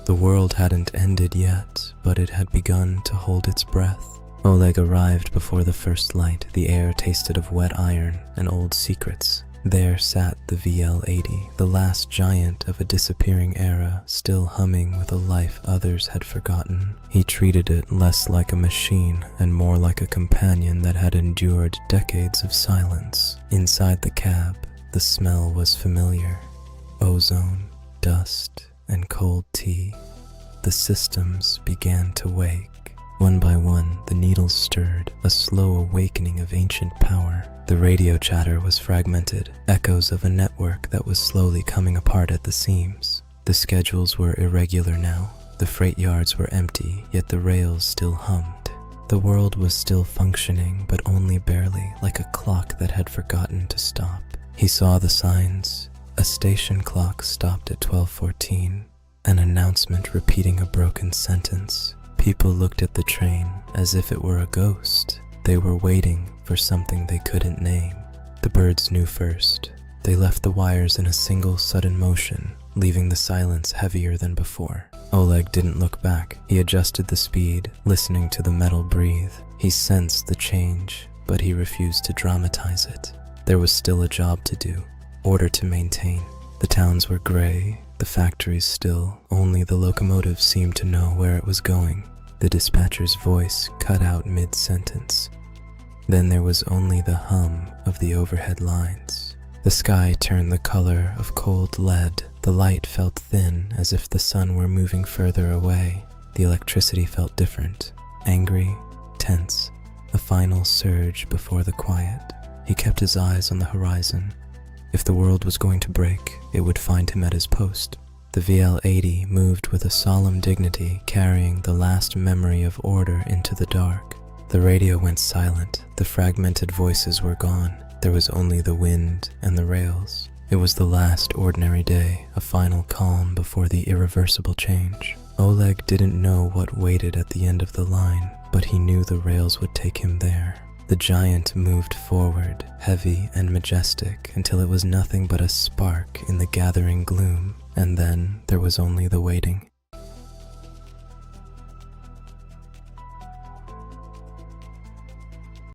The world hadn't ended yet, but it had begun to hold its breath. Oleg arrived before the first light. The air tasted of wet iron and old secrets. There sat the VL80, the last giant of a disappearing era, still humming with a life others had forgotten. He treated it less like a machine and more like a companion that had endured decades of silence. Inside the cab, the smell was familiar. Ozone, dust, and cold tea. The systems began to wake. One by one, the needles stirred, a slow awakening of ancient power. The radio chatter was fragmented, echoes of a network that was slowly coming apart at the seams. The schedules were irregular now. The freight yards were empty, yet the rails still hummed. The world was still functioning, but only barely, like a clock that had forgotten to stop. He saw the signs. A station clock stopped at 12:14, an announcement repeating a broken sentence. People looked at the train as if it were a ghost. They were waiting for something they couldn't name. The birds knew first. They left the wires in a single sudden motion, leaving the silence heavier than before. Oleg didn't look back. He adjusted the speed, listening to the metal breathe. He sensed the change, but he refused to dramatize it. There was still a job to do, order to maintain. The towns were gray, the factories still. Only the locomotive seemed to know where it was going. The dispatcher's voice cut out mid-sentence. Then there was only the hum of the overhead lines. The sky turned the color of cold lead. The light felt thin, as if the sun were moving further away. The electricity felt different, angry, tense, a final surge before the quiet. He kept his eyes on the horizon. If the world was going to break, it would find him at his post. The VL80 moved with a solemn dignity, carrying the last memory of order into the dark. The radio went silent. The fragmented voices were gone. There was only the wind and the rails. It was the last ordinary day, a final calm before the irreversible change. Oleg didn't know what waited at the end of the line, but he knew the rails would take him there. The giant moved forward, heavy and majestic, until it was nothing but a spark in the gathering gloom, and then there was only the waiting.